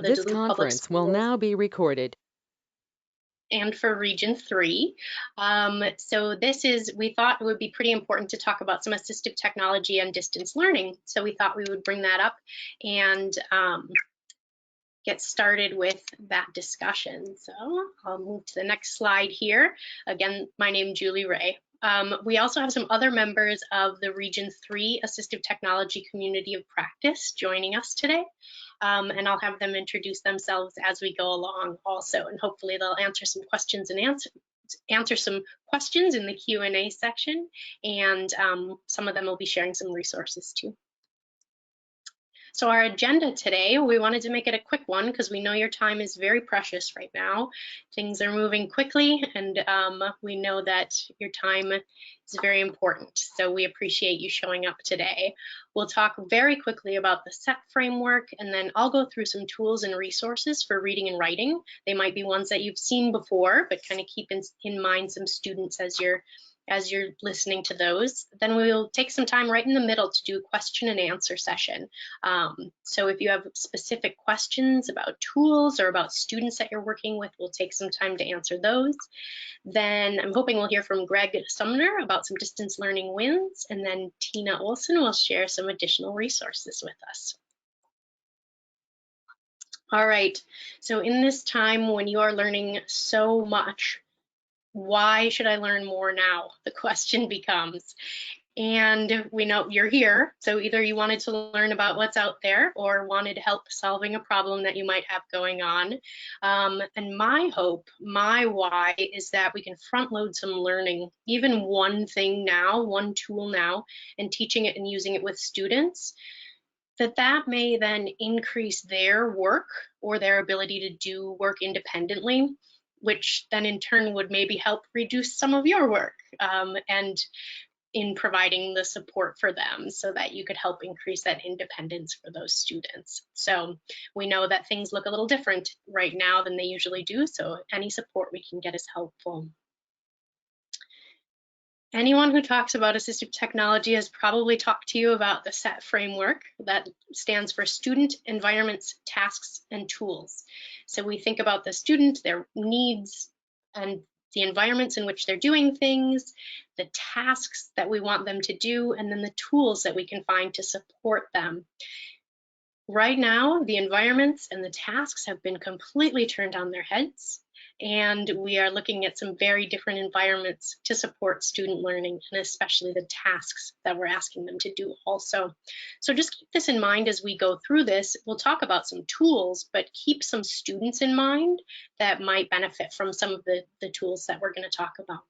the This Duluth Public conference will Schools now be recorded. and for Region 3. So we thought it would be pretty important to talk about some assistive technology and distance learning. So we thought we would bring that up and get started with that discussion. So I'll move to the next slide here. Again, my name is Julie Ray. We also have some other members of the Region 3 Assistive Technology Community of Practice joining us today. And I'll have them introduce themselves as we go along also, and hopefully they'll answer some questions and answer some questions in the Q&A section, and some of them will be sharing some resources too. So our agenda today, we wanted to make it a quick one because we know your time is very precious right now. Things are moving quickly, and we know that your time is very important. So we appreciate you showing up today. We'll talk very quickly about the SET framework, and then I'll go through some tools and resources for reading and writing. They might be ones that you've seen before, but kind of keep in mind some students as you're listening to those. Then we'll take some time right in the middle to do a question and answer session. So if you have specific questions about tools or about students that you're working with, we'll take some time to answer those. Then I'm hoping we'll hear from Greg Sumner about some distance learning wins, and then Tina Olson will share some additional resources with us. All right, so in this time when you are learning so much, why should I learn more now? The question becomes. And we know you're here, so either you wanted to learn about what's out there or wanted help solving a problem that you might have going on. And my hope, my why, is that we can front load some learning, even one thing now, one tool now, and teaching it and using it with students, that may then increase their work or their ability to do work independently, which then in turn would maybe help reduce some of your work and in providing the support for them so that you could help increase that independence for those students. So we know that things look a little different right now than they usually do, so any support we can get is helpful. Anyone who talks about assistive technology has probably talked to you about the SET framework. That stands for Student, Environments, Tasks, and Tools. So we think about the student, their needs, and the environments in which they're doing things, the tasks that we want them to do, and then the tools that we can find to support them. Right now, the environments and the tasks have been completely turned on their heads, and we are looking at some very different environments to support student learning, and especially the tasks that we're asking them to do also. So just keep this in mind as we go through this. We'll talk about some tools, but keep some students in mind that might benefit from some of the tools that we're going to talk about.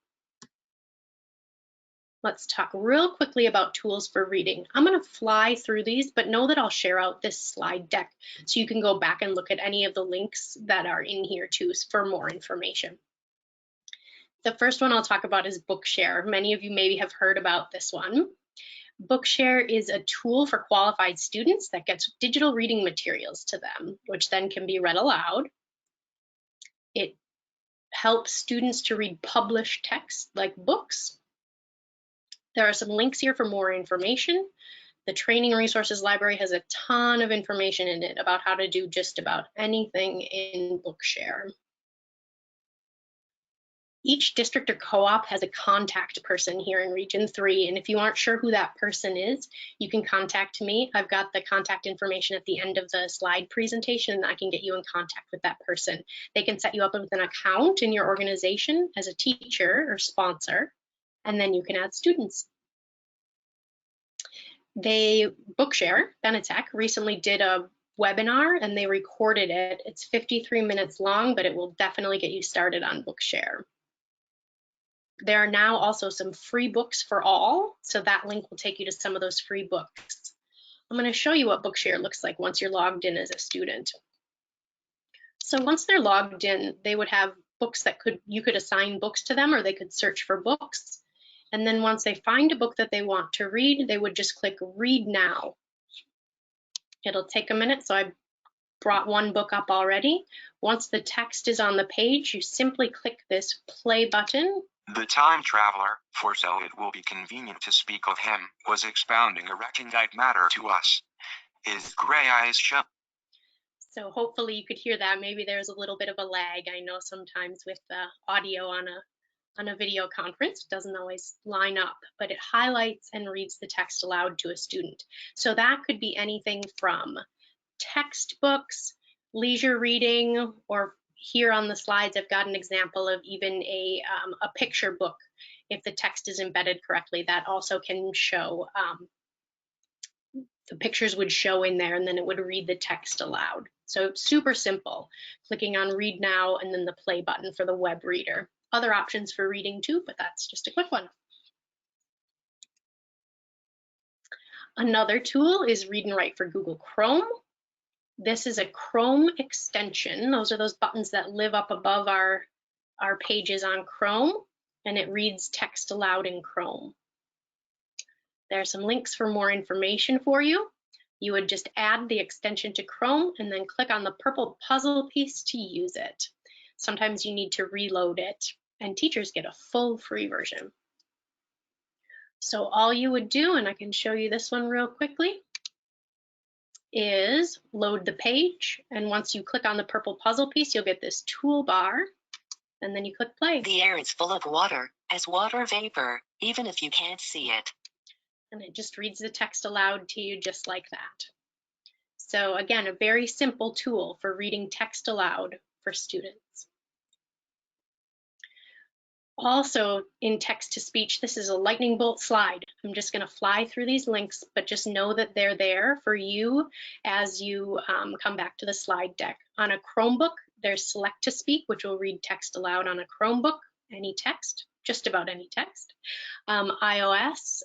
Let's talk real quickly about tools for reading. I'm going to fly through these, but know that I'll share out this slide deck so you can go back and look at any of the links that are in here too for more information. The first one I'll talk about is Bookshare. Many of you maybe have heard about this one. Bookshare is a tool for qualified students that gets digital reading materials to them, which then can be read aloud. It helps students to read published text like books. There are some links here for more information. The Training Resources Library has a ton of information in it about how to do just about anything in Bookshare. Each district or co-op has a contact person here in Region 3, and if you aren't sure who that person is, you can contact me. I've got the contact information at the end of the slide presentation, and I can get you in contact with that person. They can set you up with an account in your organization as a teacher or sponsor, and then you can add students. Bookshare, Benetech, recently did a webinar and they recorded it. It's 53 minutes long, but it will definitely get you started on Bookshare. There are now also some free books for all, so that link will take you to some of those free books. I'm going to show you what Bookshare looks like once you're logged in as a student. So once they're logged in, they would have books that you could assign books to them, or they could search for books. And then once they find a book that they want to read, they would just click Read Now. It'll take a minute, so I brought one book up already. Once the text is on the page, you simply click this play button. The time traveler, for so it will be convenient to speak of him, was expounding a recondite matter to us. His gray eyes shone. So hopefully you could hear that. Maybe there's a little bit of a lag. I know sometimes with the audio on a video conference, it doesn't always line up, but it highlights and reads the text aloud to a student. So that could be anything from textbooks, leisure reading, or here on the slides, I've got an example of even a picture book. If the text is embedded correctly, that also can show, the pictures would show in there and then it would read the text aloud. So super simple, clicking on read now and then the play button for the web reader. Other options for reading too, but that's just a quick one. Another tool is Read and Write for Google Chrome. This is a Chrome extension. Those are those buttons that live up above our pages on Chrome, and it reads text aloud in Chrome. There are some links for more information for you. You would just add the extension to Chrome and then click on the purple puzzle piece to use it. Sometimes you need to reload it, and teachers get a full free version. So all you would do, and I can show you this one real quickly, is load the page, and once you click on the purple puzzle piece, you'll get this toolbar, and then you click play. The air is full of water, as water vapor, even if you can't see it. And it just reads the text aloud to you just like that. So again, a very simple tool for reading text aloud for students. Also in text to speech, this is a lightning bolt slide. I'm just going to fly through these links, but just know that they're there for you as you come back to the slide deck. On a Chromebook, there's select to speak, which will read text aloud on a Chromebook, any text, just about any text. iOS,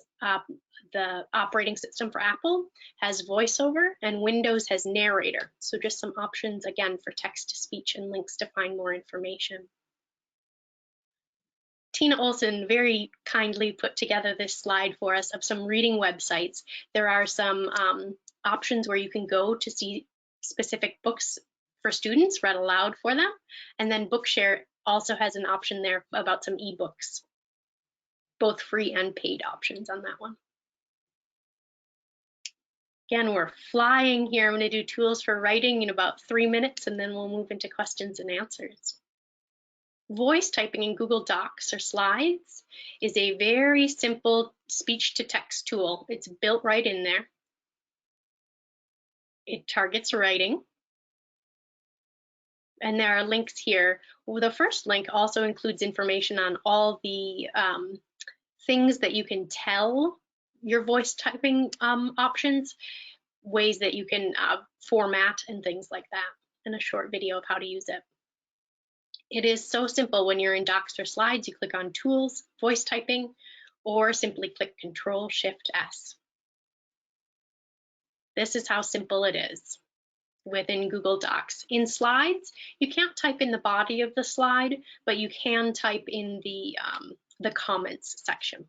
the operating system for Apple, has voiceover, and Windows has narrator. So just some options again for text to speech and links to find more information. Tina Olson very kindly put together this slide for us of some reading websites. There are some options where you can go to see specific books for students read aloud for them. And then Bookshare also has an option there about some ebooks, both free and paid options on that one. Again, we're flying here. I'm going to do tools for writing in about 3 minutes, and then we'll move into questions and answers. Voice typing in Google Docs or Slides is a very simple speech-to-text tool. It's built right in there. It targets writing. And there are links here. Well, the first link also includes information on all the things that you can tell your voice typing options, ways that you can format and things like that, and a short video of how to use it. It is so simple. When you're in Docs or Slides, you click on Tools, Voice Typing, or simply click Control-Shift-S. This is how simple it is within Google Docs. In Slides, you can't type in the body of the slide, but you can type in the comments section.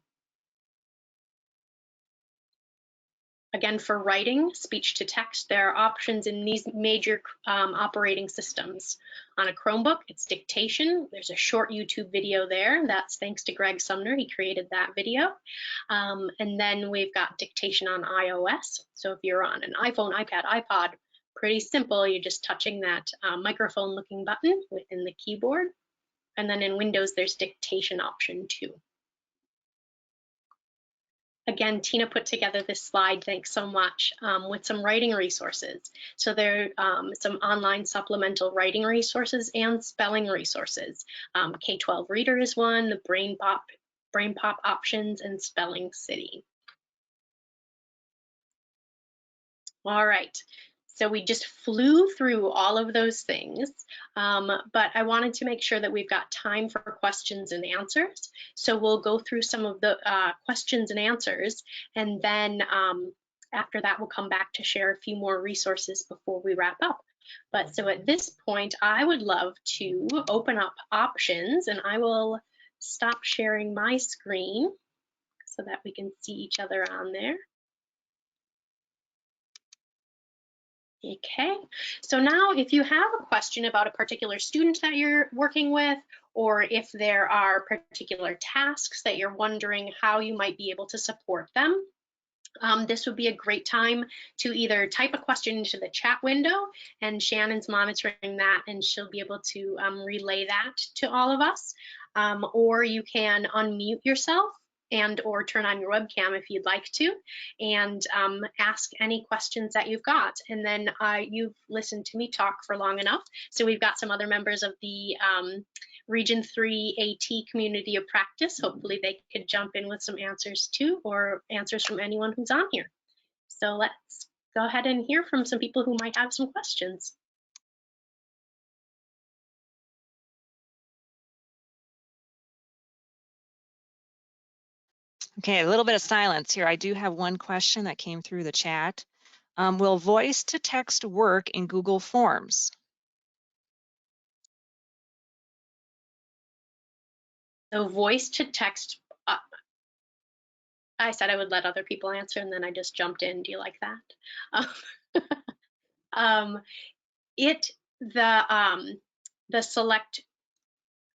Again, for writing, speech to text, there are options in these major operating systems. On a Chromebook, it's dictation. There's a short YouTube video there. That's thanks to Greg Sumner. He created that video. And then we've got dictation on iOS. So if you're on an iPhone, iPad, iPod, pretty simple. You're just touching that microphone looking button within the keyboard. And then in Windows, there's dictation option too. Again, Tina put together this slide, thanks so much, with some writing resources. So there are some online supplemental writing resources and spelling resources. K-12 Reader is one, the Brain Pop options, and Spelling City. All right. So we just flew through all of those things, but I wanted to make sure that we've got time for questions and answers. So we'll go through some of the questions and answers, and then after that, we'll come back to share a few more resources before we wrap up. But so at this point, I would love to open up options, and I will stop sharing my screen so that we can see each other on there. Okay, so now if you have a question about a particular student that you're working with, or if there are particular tasks that you're wondering how you might be able to support them, This would be a great time to either type a question into the chat window, and Shannon's monitoring that, and she'll be able to relay that to all of us. Or you can unmute yourself and or turn on your webcam if you'd like to, and ask any questions that you've got. And then you've listened to me talk for long enough, so we've got some other members of the Region 3 AT community of practice. Hopefully they could jump in with some answers too, or answers from anyone who's on here. So let's go ahead and hear from some people who might have some questions. Okay, a little bit of silence here. I do have one question that came through the chat. Will voice to text work in Google Forms? So voice to text, I said I would let other people answer, and then I just jumped in. Do you like that?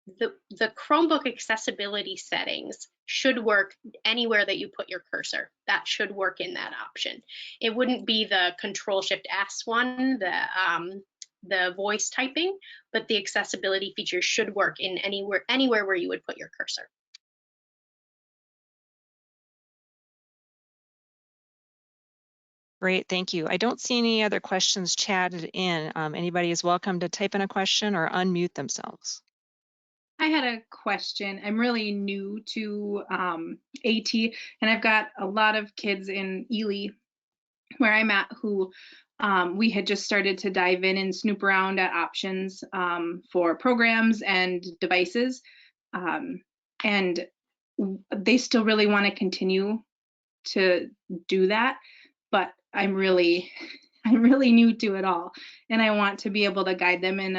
The Chromebook accessibility settings should work anywhere that you put your cursor. That should work in that option. It wouldn't be the Control-Shift-S one, the voice typing, but the accessibility feature should work in anywhere where you would put your cursor. Great, thank you. I don't see any other questions chatted in. Anybody is welcome to type in a question or unmute themselves. I had a question. I'm really new to AT, and I've got a lot of kids in Ely, where I'm at, who we had just started to dive in and snoop around at options for programs and devices. And they still really want to continue to do that, but I'm really new to it all, and I want to be able to guide them in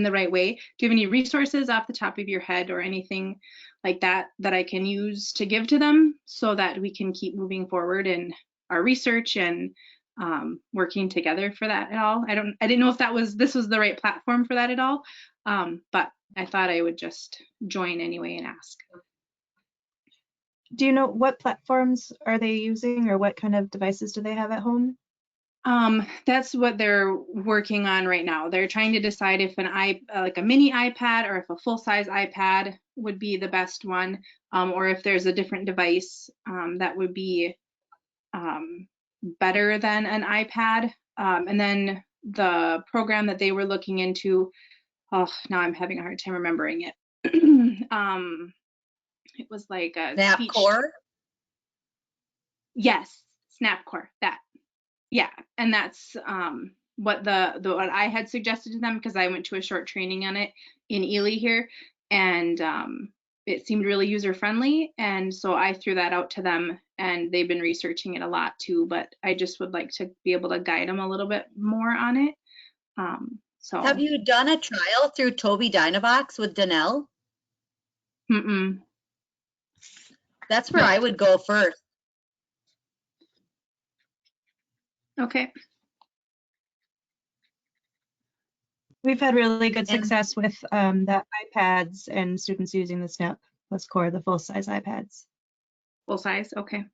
the right way. Do you have any resources off the top of your head or anything like that that I can use to give to them so that we can keep moving forward in our research and working together for that at all? I didn't know if this was the right platform for that at all, but I thought I would just join anyway and ask. Do you know what platforms are they using, or what kind of devices do they have at home? That's what they're working on right now. They're trying to decide if like a mini iPad or if a full-size iPad would be the best one, or if there's a different device that would be better than an iPad. And then the program that they were looking into, oh, now I'm having a hard time remembering it. It was like a SnapCore? Yes, SnapCore, that. Yeah, and that's what what I had suggested to them, because I went to a short training on it in Ely here, and it seemed really user friendly, and so I threw that out to them, and they've been researching it a lot too, but I just would like to be able to guide them a little bit more on it. So have you done a trial through Tobii Dynavox with Danelle? Mm-mm. That's where I would go first. Okay. We've had really good success with the iPads and students using the Snap Plus Core, the full-size iPads. Full size, okay.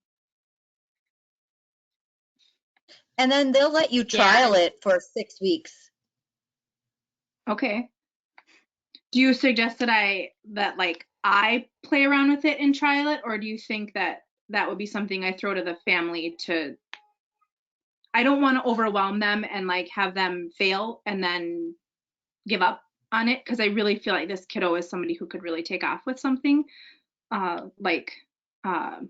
And then they'll let you trial it for 6 weeks. Okay. Do you suggest that I play around with it and trial it, or do you think that that would be something I throw to the family to? I don't want to overwhelm them and like have them fail and then give up on it, because I really feel like this kiddo is somebody who could really take off with something like a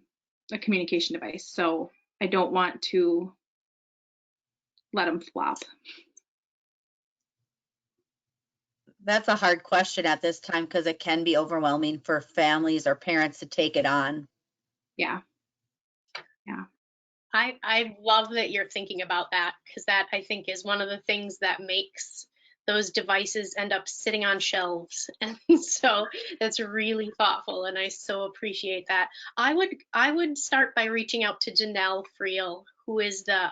communication device. So I don't want to let them flop. That's a hard question at this time, because it can be overwhelming for families or parents to take it on. Yeah. Yeah. I love that you're thinking about that, because that I think is one of the things that makes those devices end up sitting on shelves. And so that's really thoughtful, and I so appreciate that. I would start by reaching out to Danelle Friel, who is the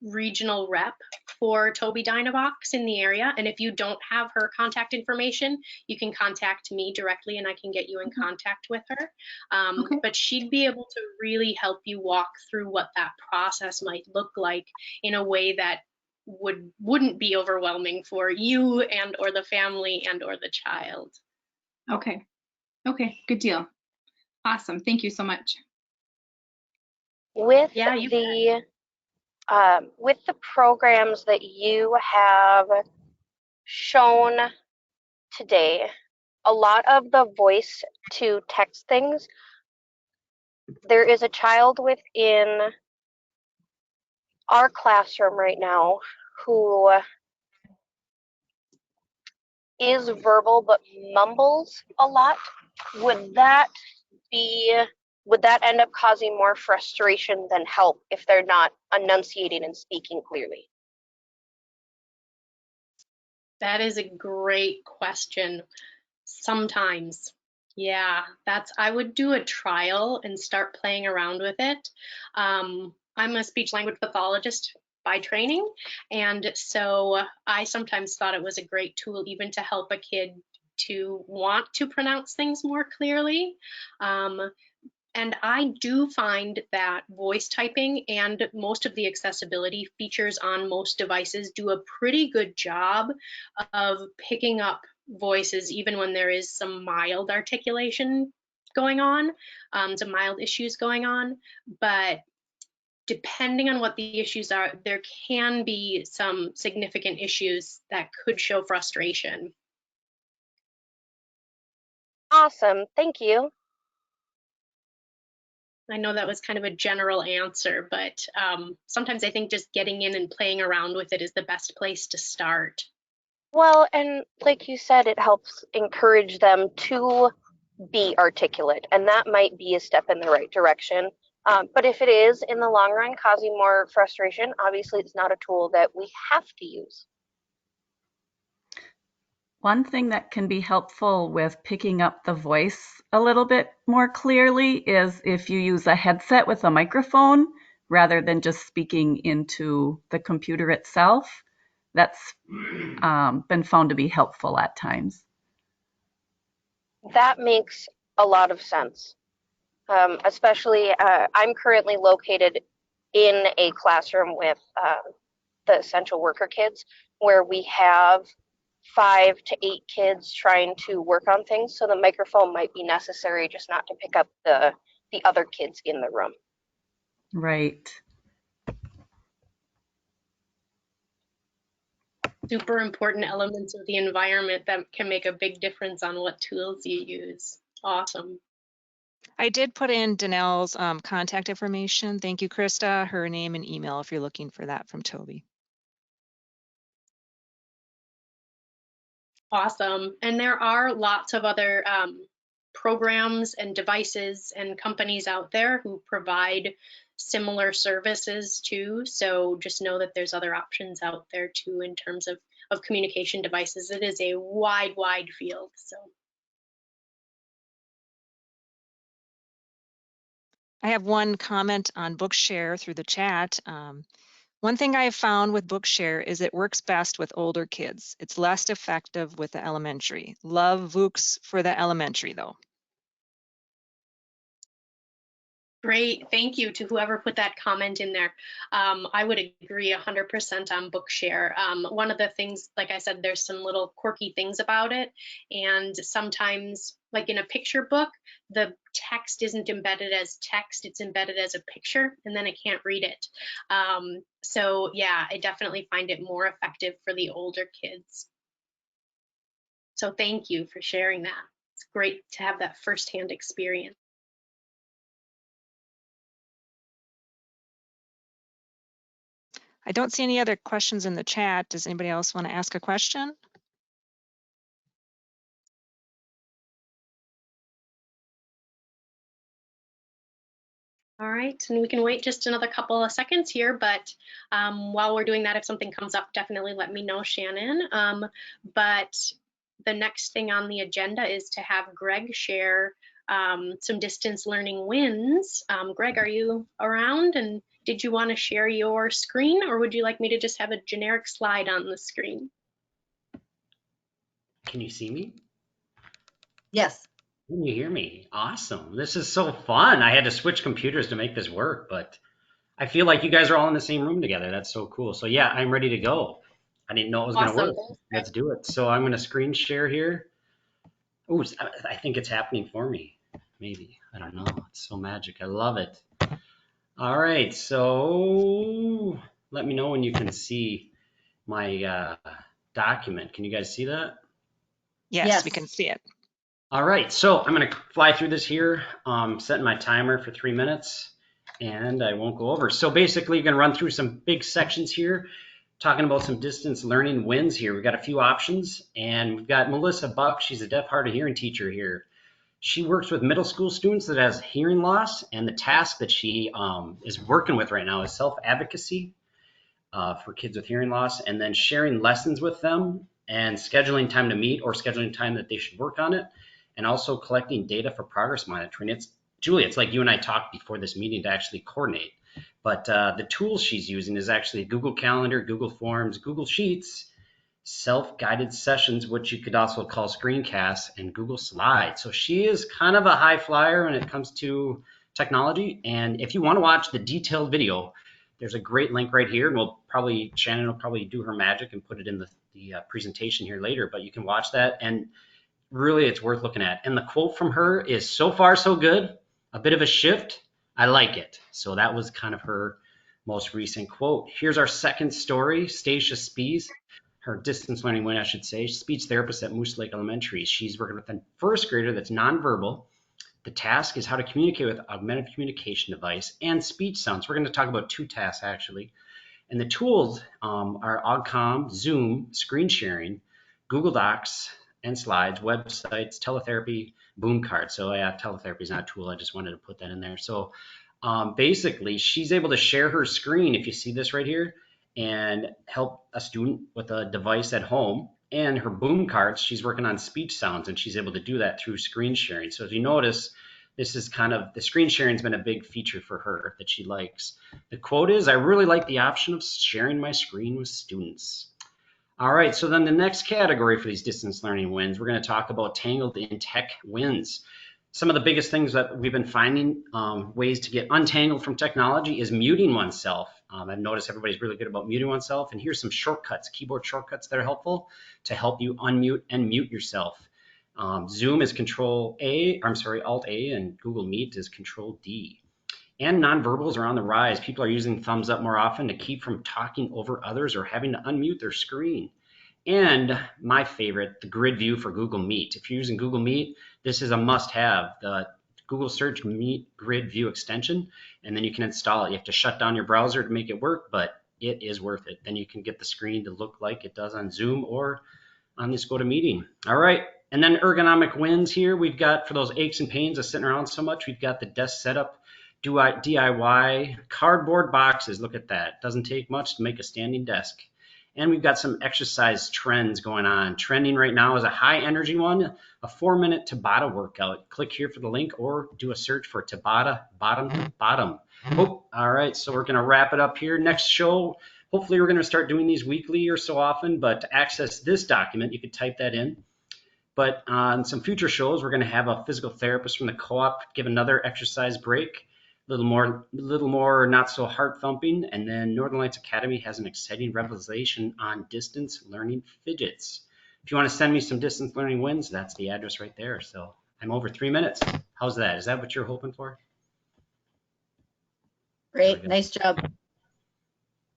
regional rep for Toby Dynavox in the area. And if you don't have her contact information, you can contact me directly and I can get you in contact with her. Okay. But she'd be able to really help you walk through what that process might look like in a way that wouldn't be overwhelming for you and or the family and or the child. Okay. Okay, good deal. Awesome. Thank you so much. With Yeah, you with the programs that you have shown today, a lot of the voice to text things, there is a child within our classroom right now who is verbal but mumbles a lot. Would that end up causing more frustration than help if they're not enunciating and speaking clearly? That is a great question. Sometimes, yeah, I would do a trial and start playing around with it. I'm a speech language pathologist by training, and so I sometimes thought it was a great tool even to help a kid to want to pronounce things more clearly. And I do find that voice typing and most of the accessibility features on most devices do a pretty good job of picking up voices, even when there is some mild articulation going on, some mild issues going on. But depending on what the issues are, there can be some significant issues that could show frustration. Awesome. Thank you. I know that was kind of a general answer, but sometimes I think just getting in and playing around with it is the best place to start. Well, and like you said, it helps encourage them to be articulate, and that might be a step in the right direction. But if it is, in the long run, causing more frustration, obviously it's not a tool that we have to use. One thing that can be helpful with picking up the voice a little bit more clearly is if you use a headset with a microphone rather than just speaking into the computer itself. That's been found to be helpful at times. That makes a lot of sense. Especially, I'm currently located in a classroom with the essential worker kids where we have 5 to 8 kids trying to work on things. So the microphone might be necessary, just not to pick up the other kids in the room. Right. Super important elements of the environment that can make a big difference on what tools you use. Awesome. I did put in Danelle's contact information. Thank you, Krista. Her name and email if you're looking for that from Toby. Awesome. And there are lots of other programs and devices and companies out there who provide similar services too. So just know that there's other options out there too in terms of communication devices. It is a wide field. So I have one comment on Bookshare through the chat. One thing I have found with Bookshare is it works best with older kids. It's less effective with the elementary. Love Vooks for the elementary though. great. Thank you to whoever put that comment in there. I would agree 100% on Bookshare. One of the things, like I said, there's some little quirky things about it. And sometimes, like in a picture book, the text isn't embedded as text, it's embedded as a picture, and then I can't read it. So yeah, I definitely find it more effective for the older kids. So thank you for sharing that. It's great to have that firsthand experience. I don't see any other questions in the chat. Does anybody else want to ask a question? All right, and we can wait just another couple of seconds here, but while we're doing that, if something comes up, definitely let me know, Shannon. But the next thing on the agenda is to have Greg share some distance learning wins. Greg, are you around and did you want to share your screen, or would you like me to just have a generic slide on the screen? Can you see me? Yes. Can you hear me? Awesome. This is so fun. I had to switch computers to make this work, but I feel like you guys are all in the same room together. That's so cool. So yeah, I'm ready to go. I didn't know it was going to Awesome. work. Let's do it. So I'm going to screen share here. Oh, I think it's happening for me. Maybe. I don't know. It's so magic. I love it. All right. So let me know when you can see my document. Can you guys see that? Yes, we can see it. All right, so I'm going to fly through this here, setting my timer for 3 minutes, and I won't go over. So basically, you're going to run through some big sections here, talking about some distance learning wins here. We've got a few options, and we've got Melissa Buck. She's a deaf, hard of hearing teacher here. She works with middle school students that has hearing loss, and the task that she is working with right now is self-advocacy for kids with hearing loss, and then sharing lessons with them and scheduling time to meet or scheduling time that they should work on it, and also collecting data for progress monitoring. It's Julia, it's like you and I talked before this meeting to actually coordinate. But the tools she's using is actually Google Calendar, Google Forms, Google Sheets, self-guided sessions, which you could also call screencasts, and Google Slides. So she is kind of a high flyer when it comes to technology. And if you want to watch the detailed video, there's a great link right here, and Shannon will probably do her magic and put it in the presentation here later, but you can watch that, and really it's worth looking at. And the quote from her is, "So far so good, a bit of a shift, I like it." So that was kind of her most recent quote. Here's our second story, Stacia Spees, her distance learning win, I should say, speech therapist at Moose Lake Elementary. She's working with a first grader that's nonverbal. The task is how to communicate with augmented communication device and speech sounds. We're going to talk about 2 tasks actually. And the tools are AugCom, Zoom, screen sharing, Google Docs and slides, websites, teletherapy, boom cards. So yeah, teletherapy is not a tool. I just wanted to put that in there. So basically, she's able to share her screen, if you see this right here, and help a student with a device at home. And her boom cards, she's working on speech sounds, and she's able to do that through screen sharing. So if you notice, this is kind of, the screen sharing has been a big feature for her that she likes. The quote is, "I really like the option of sharing my screen with students." All right, so then the next category for these distance learning wins, we're going to talk about tangled in tech wins. Some of the biggest things that we've been finding, ways to get untangled from technology, is muting oneself. I've noticed everybody's really good about muting oneself, and here's some shortcuts, keyboard shortcuts that are helpful to help you unmute and mute yourself. Zoom is Alt A, and Google Meet is Control D. And nonverbals are on the rise. People are using thumbs up more often to keep from talking over others or having to unmute their screen. And my favorite, the grid view for Google Meet. If you're using Google Meet, this is a must-have. The Google Search Meet Grid View extension, and then you can install it. You have to shut down your browser to make it work, but it is worth it. Then you can get the screen to look like it does on Zoom or on this GoToMeeting. All right, and then ergonomic wins here. We've got, for those aches and pains of sitting around so much, we've got the desk setup, DIY, cardboard boxes. Look at that. Doesn't take much to make a standing desk. And we've got some exercise trends going on. Trending right now is a high energy one, a 4-minute Tabata workout. Click here for the link or do a search for Tabata bottom. Oh, all right, so we're gonna wrap it up here. Next show, hopefully we're gonna start doing these weekly or so often, but to access this document, you could type that in. But on some future shows, we're gonna have a physical therapist from the co-op give another exercise break. A little more not so heart thumping, and then Northern Lights Academy has an exciting revelation on distance learning fidgets. If you want to send me some distance learning wins, that's the address right there. So I'm over 3 minutes. How's that? Is that what you're hoping for? Great, nice job.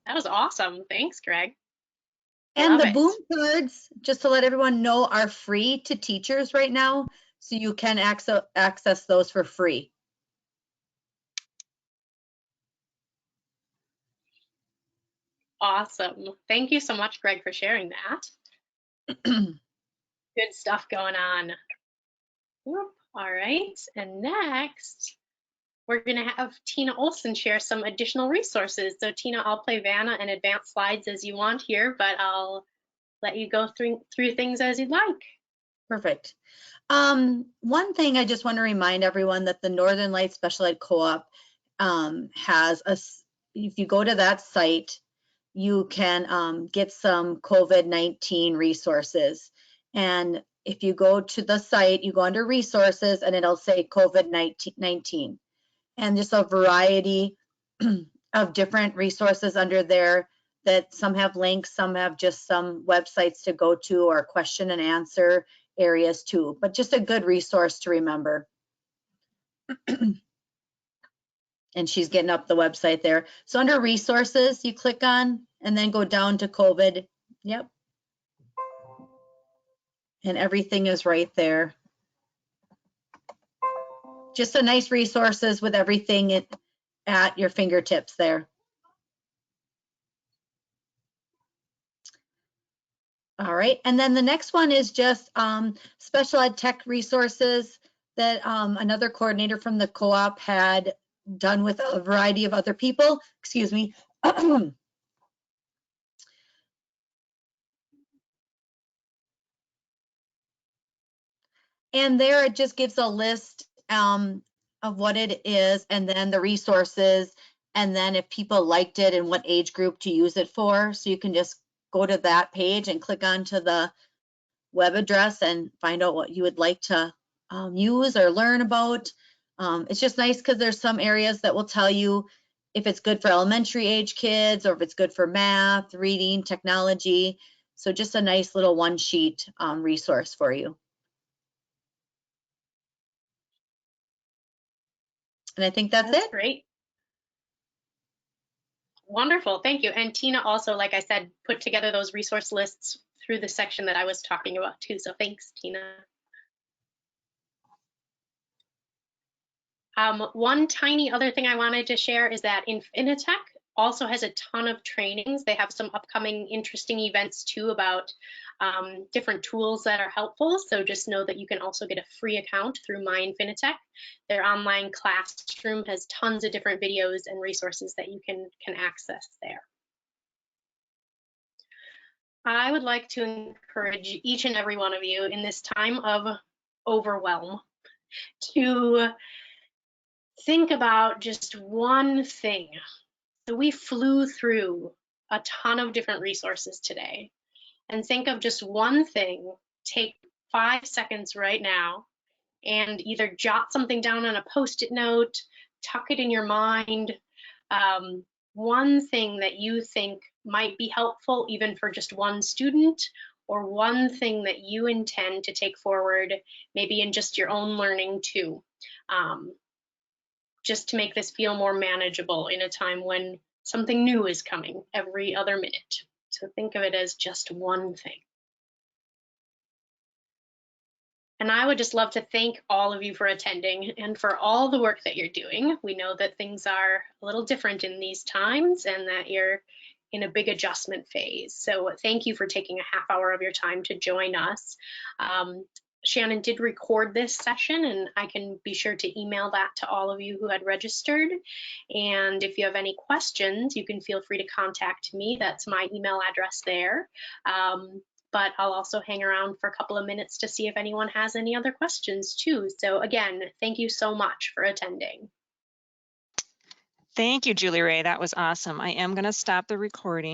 That was awesome. Thanks, Greg. And the boom cards, just to let everyone know, are free to teachers right now, so you can access those for free. Awesome. Thank you so much, Greg, for sharing that. Good stuff going on. Whoop. All right. And next, we're going to have Tina Olson share some additional resources. So Tina, I'll play Vanna and advanced slides as you want here, but I'll let you go through things as you'd like. Perfect. One thing I just want to remind everyone that the Northern Lights Special Ed Co-op has a if you go to that site, you can get some COVID-19 resources. And if you go to the site, you go under resources and it'll say COVID-19 and just a variety of different resources under there that some have links, some have just some websites to go to or question and answer areas too, but just a good resource to remember. And she's getting up the website there. So under resources, you click on and then go down to COVID. Yep. And everything is right there. Just a nice resources with everything at your fingertips there. All right, and then the next one is just special ed tech resources that another coordinator from the co-op had done with a variety of other people. Excuse me. And there it just gives a list of what it is and then the resources and then if people liked it and what age group to use it for. So you can just go to that page and click onto the web address and find out what you would like to use or learn about. It's just nice because there's some areas that will tell you if it's good for elementary age kids or if it's good for math, reading, technology. So just a nice little one sheet resource for you. And I think that's it. Great. Wonderful, thank you. And Tina also, like I said, put together those resource lists through the section that I was talking about too. So thanks, Tina. One tiny other thing I wanted to share is that Infinitec also has a ton of trainings. They have some upcoming interesting events too about different tools that are helpful. So just know that you can also get a free account through My Infinitec. Their online classroom has tons of different videos and resources that you can access there. I would like to encourage each and every one of you in this time of overwhelm to think about just one thing. So we flew through a ton of different resources today, and think of just one thing. Take 5 seconds right now and either jot something down on a Post-it note, tuck it in your mind, one thing that you think might be helpful even for just one student, or one thing that you intend to take forward maybe in just your own learning too, just to make this feel more manageable in a time when something new is coming every other minute. So think of it as just one thing. And I would just love to thank all of you for attending and for all the work that you're doing. We know that things are a little different in these times and that you're in a big adjustment phase. So thank you for taking a half hour of your time to join us. Shannon did record this session, and I can be sure to email that to all of you who had registered. And if you have any questions, you can feel free to contact me. That's my email address there. But I'll also hang around for a couple of minutes to see if anyone has any other questions too. So again, thank you so much for attending. Thank you, Julie Ray. That was awesome. I am going to stop the recording.